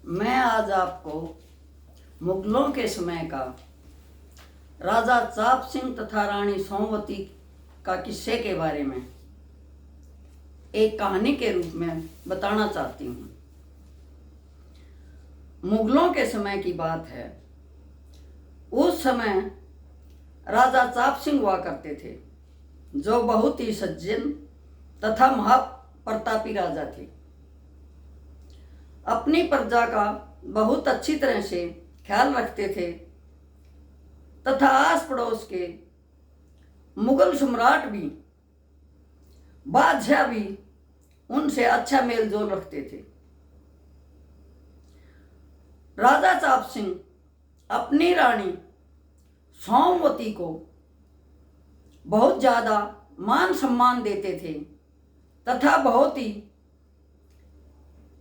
मैं आज आपको मुगलों के समय का राजा चाप सिंह तथा रानी सोमवती का किस्से के बारे में एक कहानी के रूप में बताना चाहती हूँ। मुगलों के समय की बात है। उस समय राजा चाप सिंह हुआ करते थे, जो बहुत ही सज्जन तथा महाप्रतापी राजा थे। अपनी प्रजा का बहुत अच्छी तरह से ख्याल रखते थे तथा आस पड़ोस के मुगल सम्राट भी, बादशाह भी उनसे अच्छा मेल जोल रखते थे। राजा चाप सिंह अपनी रानी सोमवती को बहुत ज़्यादा मान सम्मान देते थे तथा बहुत ही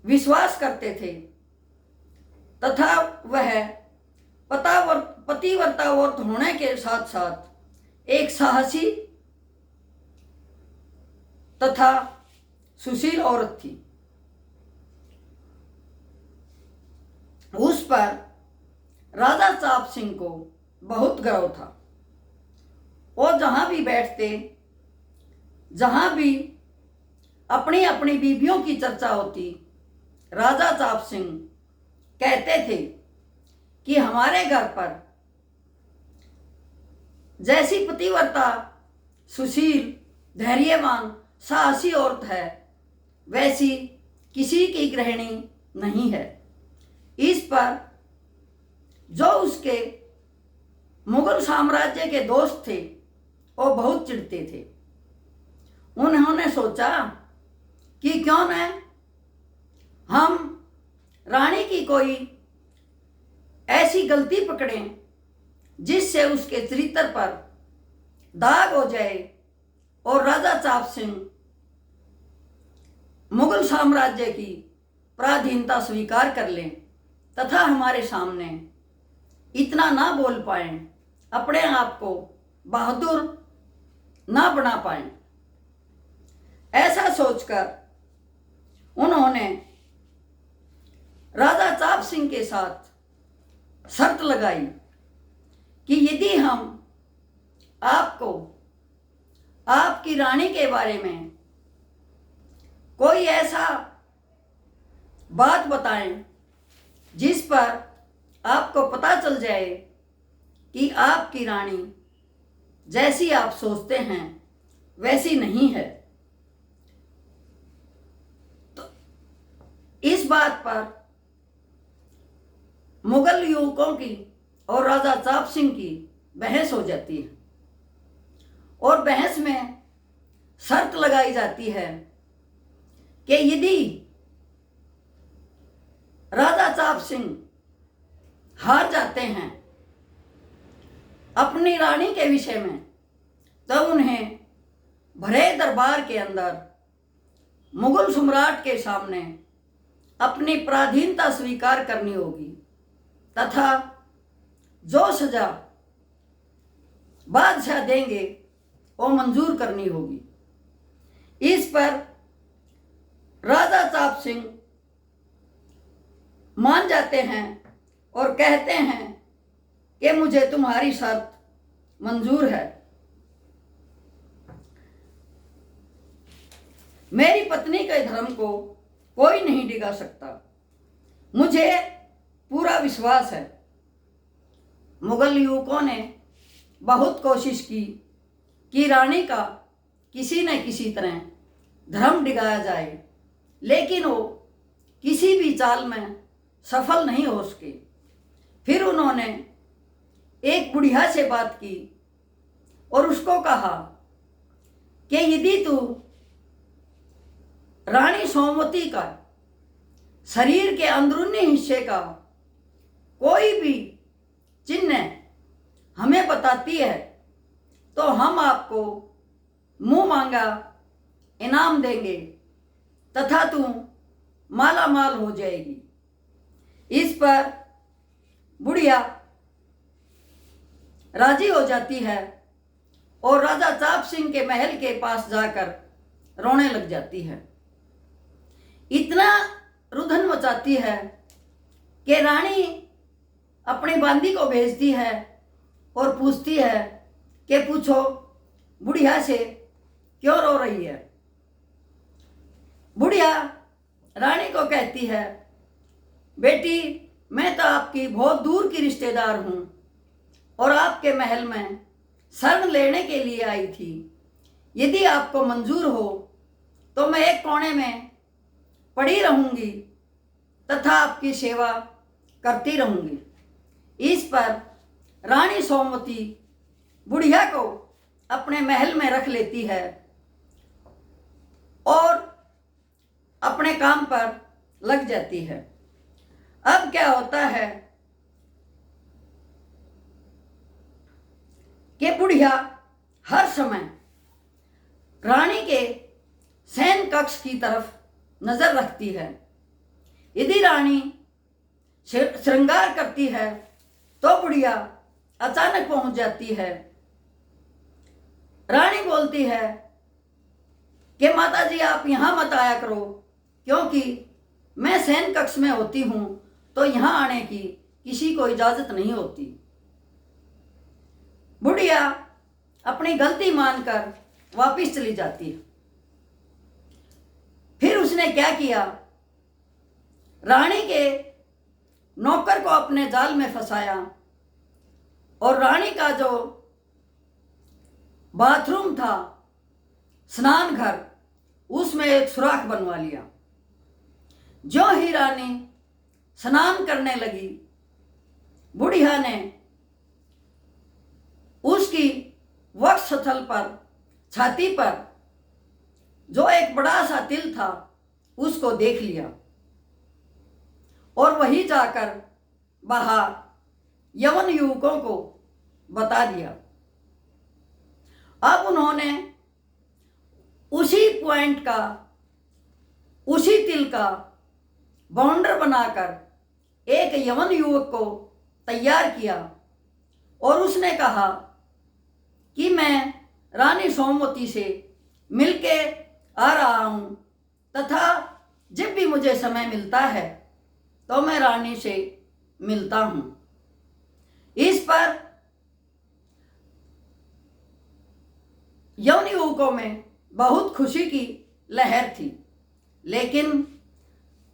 विश्वास करते थे तथा वह पतिव्रता होने के साथ साथ एक साहसी तथा सुशील औरत थी। उस पर राजा चाप सिंह को बहुत गर्व था। वो जहाँ भी बैठते, जहाँ भी अपनी अपनी बीवियों की चर्चा होती, राजा चाप सिंह कहते थे कि हमारे घर पर जैसी पतिव्रता, सुशील, धैर्यवान, साहसी औरत है, वैसी किसी की गृहिणी नहीं है। इस पर जो उसके मुगल साम्राज्य के दोस्त थे, वो बहुत चिढ़ते थे। उन्होंने सोचा कि क्यों न हम रानी की कोई ऐसी गलती पकड़ें जिससे उसके चरित्र पर दाग हो जाए और राजा चाप सिंह मुगल साम्राज्य की पराधीनता स्वीकार कर लें तथा हमारे सामने इतना ना बोल पाए, अपने आप को बहादुर ना बना पाए। ऐसा सोचकर उन्होंने राजा चाप सिंह के साथ शर्त लगाई कि यदि हम आपको आपकी रानी के बारे में कोई ऐसा बात बताएं जिस पर आपको पता चल जाए कि आपकी रानी जैसी आप सोचते हैं वैसी नहीं है, तो इस बात पर मुगल युवकों की और राजा चाप सिंह की बहस हो जाती है और बहस में शर्त लगाई जाती है कि यदि राजा चाप सिंह हार जाते हैं अपनी रानी के विषय में, तो उन्हें भरे दरबार के अंदर मुगल सम्राट के सामने अपनी पराधीनता स्वीकार करनी होगी तथा जो सजा बादशाह देंगे वो मंजूर करनी होगी। इस पर राजा चाप सिंह मान जाते हैं और कहते हैं कि मुझे तुम्हारी शर्त मंजूर है। मेरी पत्नी के धर्म को कोई नहीं डिगा सकता, मुझे पूरा विश्वास है। मुगल युवकों ने बहुत कोशिश की कि रानी का किसी न किसी तरह धर्म डिगाया जाए, लेकिन वो किसी भी चाल में सफल नहीं हो सके। फिर उन्होंने एक बुढ़िया से बात की और उसको कहा कि यदि तू रानी सोमवती का शरीर के अंदरूनी हिस्से का कोई भी चिन्ह हमें बताती है तो हम आपको मुंह मांगा इनाम देंगे तथा तू माला माल हो जाएगी। इस पर बुढ़िया राजी हो जाती है और राजा चाप सिंह के महल के पास जाकर रोने लग जाती है। इतना रुधन मचाती है कि रानी अपनी बांदी को भेजती है और पूछती है कि पूछो बुढ़िया से क्यों रो रही है। बुढ़िया रानी को कहती है, बेटी मैं तो आपकी बहुत दूर की रिश्तेदार हूँ और आपके महल में शरण लेने के लिए आई थी। यदि आपको मंजूर हो तो मैं एक कोने में पड़ी रहूँगी तथा आपकी सेवा करती रहूँगी। इस पर रानी सोमवती बुढ़िया को अपने महल में रख लेती है और अपने काम पर लग जाती है। अब क्या होता है कि बुढ़िया हर समय रानी के शयन कक्ष की तरफ नजर रखती है। यदि रानी श्रृंगार करती है तो बुढ़िया अचानक पहुंच जाती है। रानी बोलती है कि माता जी आप यहां मत आया करो, क्योंकि मैं शयन कक्ष में होती हूं तो यहां आने की किसी को इजाजत नहीं होती। बुढ़िया अपनी गलती मानकर वापिस चली जाती है। फिर उसने क्या किया, रानी के नौकर को अपने जाल में फंसाया और रानी का जो बाथरूम था, स्नान घर, उसमें एक सुराख बनवा लिया। जो ही रानी स्नान करने लगी, बुढ़िया ने उसकी वक्षस्थल पर, छाती पर जो एक बड़ा सा तिल था उसको देख लिया और वही जाकर बाहर यवन युवकों को बता दिया। अब उन्होंने उसी पॉइंट का, उसी तिल का बाउंडर बनाकर एक यवन युवक को तैयार किया और उसने कहा कि मैं रानी सोमवती से मिलके आ रहा हूं तथा जब भी मुझे समय मिलता है तो मैं रानी से मिलता हूं। इस पर यवन युवकों में बहुत खुशी की लहर थी, लेकिन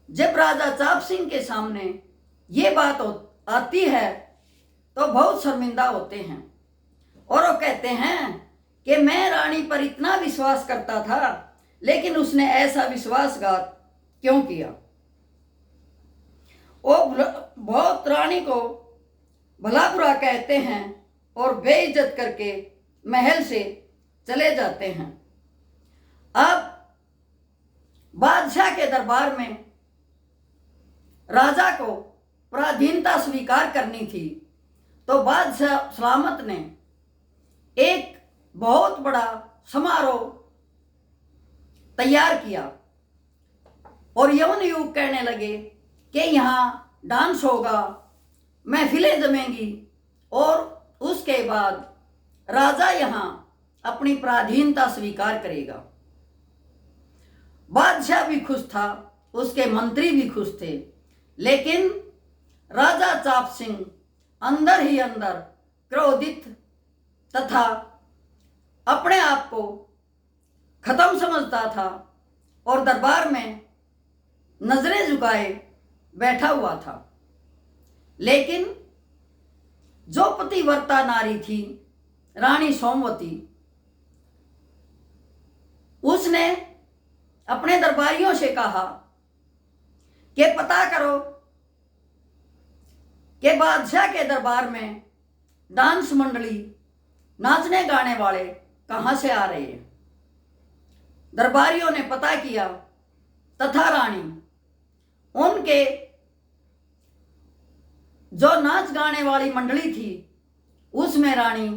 जब राजा चाप सिंह के सामने ये बात आती है तो बहुत शर्मिंदा होते हैं और वो कहते हैं कि मैं रानी पर इतना विश्वास करता था, लेकिन उसने ऐसा विश्वासघात क्यों किया। वो बहुत रानी को भला बुरा कहते हैं और बेइज्जत करके महल से चले जाते हैं। अब बादशाह के दरबार में राजा को पराधीनता स्वीकार करनी थी, तो बादशाह सलामत ने एक बहुत बड़ा समारोह तैयार किया और यवन युवक कहने लगे कि यहाँ डांस होगा, महफिलें जमेंगी और उसके बाद राजा यहाँ अपनी पराधीनता स्वीकार करेगा। बादशाह भी खुश था, उसके मंत्री भी खुश थे, लेकिन राजा चाप सिंह अंदर ही अंदर क्रोधित तथा अपने आप को खत्म समझता था और दरबार में नजरें झुकाए बैठा हुआ था। लेकिन जो पतिव्रता नारी थी रानी सोमवती, उसने अपने दरबारियों से कहा कि पता करो कि बादशाह के दरबार में डांस मंडली, नाचने गाने वाले कहाँ से आ रहे हैं। दरबारियों ने पता किया तथा रानी उनके जो नाच गाने वाली मंडली थी उसमें रानी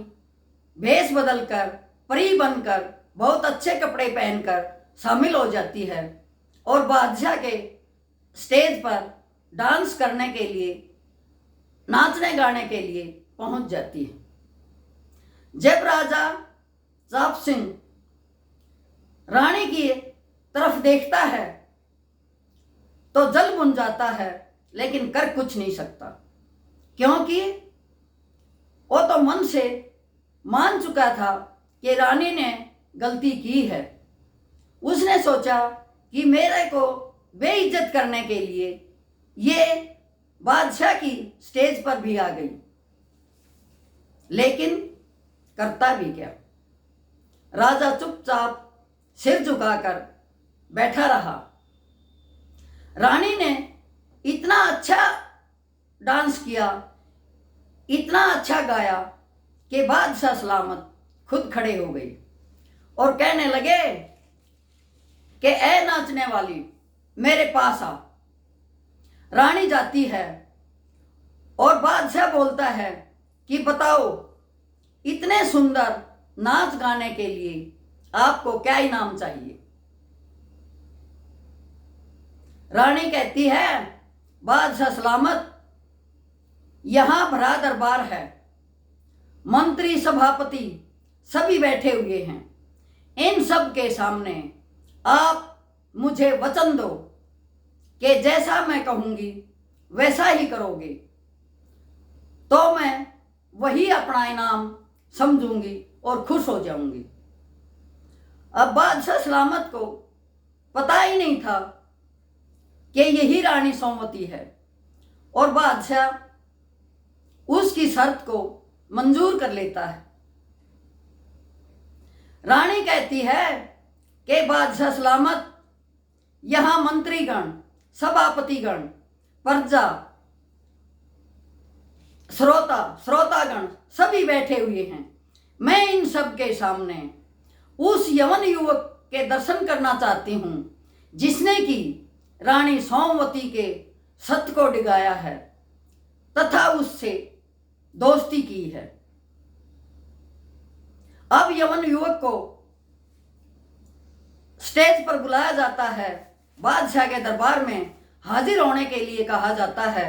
भेष बदलकर, परी बनकर, बहुत अच्छे कपड़े पहनकर शामिल हो जाती है और बादशाह के स्टेज पर डांस करने के लिए, नाचने गाने के लिए पहुंच जाती है। जब राजा चाप सिंह रानी की तरफ देखता है तो जल बुन जाता है लेकिन कर कुछ नहीं सकता, क्योंकि वो तो मन से मान चुका था कि रानी ने गलती की है। उसने सोचा कि मेरे को बेइज्जत करने के लिए ये बादशाह की स्टेज पर भी आ गई, लेकिन करता भी क्या। राजा चुपचाप सिर झुकाकर बैठा रहा। रानी ने इतना अच्छा डांस किया, इतना अच्छा गाया कि बादशाह सलामत खुद खड़े हो गए और कहने लगे कि ए नाचने वाली, मेरे पास आ। रानी जाती है और बादशाह बोलता है कि बताओ, इतने सुंदर नाच गाने के लिए आपको क्या इनाम चाहिए। रानी कहती है, बादशाह सलामत, यहां भरा दरबार है, मंत्री सभापति सभी बैठे हुए हैं, इन सब के सामने आप मुझे वचन दो कि जैसा मैं कहूंगी वैसा ही करोगे, तो मैं वही अपना इनाम समझूंगी और खुश हो जाऊंगी। अब बादशाह सलामत को पता ही नहीं था कि यही रानी सोमवती है, और बादशाह उसकी शर्त को मंजूर कर लेता है। रानी कहती है कि बादशाह सलामत, यहां मंत्रीगण, सभापतिगण, प्रजा, श्रोतागण सभी बैठे हुए हैं। मैं इन सब के सामने उस यवन युवक के दर्शन करना चाहती हूं जिसने कि रानी सोमवती के सत्य को डिगाया है तथा उससे दोस्ती की है। अब यवन युवक को स्टेज पर बुलाया जाता है, बादशाह के दरबार में हाजिर होने के लिए कहा जाता है।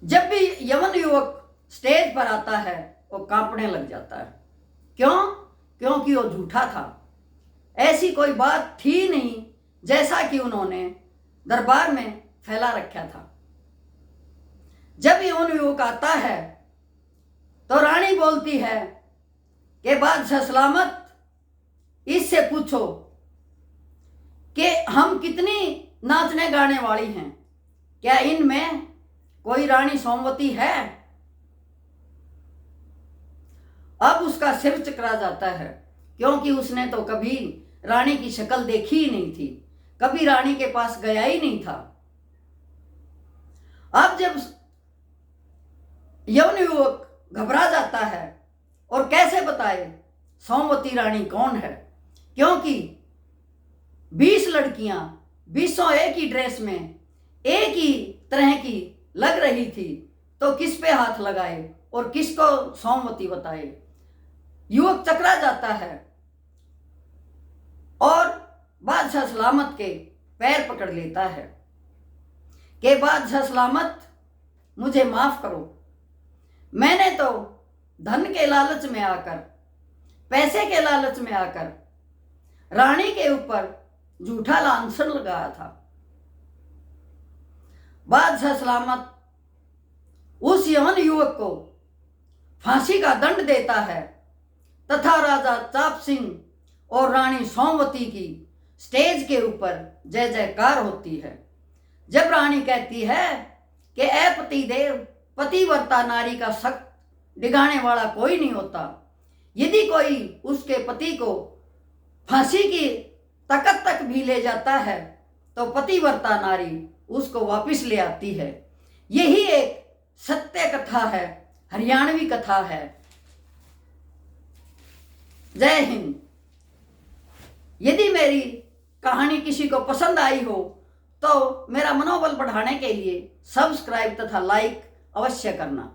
जब भी यवन युवक स्टेज पर आता है वो कांपने लग जाता है। क्यों? क्योंकि वो झूठा था। ऐसी कोई बात थी नहीं जैसा कि उन्होंने दरबार में फैला रखा था। जब यवन युवक आता है तो रानी बोलती है कि बादशाह सलामत, इससे पूछो कि हम कितनी नाचने गाने वाली हैं, क्या इनमें कोई रानी सोमवती है? अब उसका सिर चकरा जाता है, क्योंकि उसने तो कभी रानी की शक्ल देखी ही नहीं थी, कभी रानी के पास गया ही नहीं था। अब जब यवन युवक घबरा जाता है और कैसे बताए सोमवती रानी कौन है, क्योंकि 20 लड़कियां 20 एक ही ड्रेस में एक ही तरह की लग रही थी, तो किस पे हाथ लगाए और किसको सोमवती बताए। युवक चकरा जाता है और बादशाह सलामत के पैर पकड़ लेता है कि बादशाह सलामत, मुझे माफ करो, मैंने तो धन के लालच में आकर, पैसे के लालच में आकर रानी के ऊपर झूठा लांछन लगाया था। बादशाह सलामत उस यवन युवक को फांसी का दंड देता है तथा राजा चाप सिंह और रानी सोमवती की स्टेज के ऊपर जय जयकार होती है। जब रानी कहती है कि ए पति देव, पतिव्रता नारी का सख्त डिगाने वाला कोई नहीं होता, यदि कोई उसके पति को फांसी की तकत तक भी ले जाता है तो पतिव्रता नारी उसको वापस ले आती है। यही एक सत्य कथा है, हरियाणवी कथा है। जय हिंद। यदि मेरी कहानी किसी को पसंद आई हो तो मेरा मनोबल बढ़ाने के लिए सब्सक्राइब तथा लाइक अवश्य करना।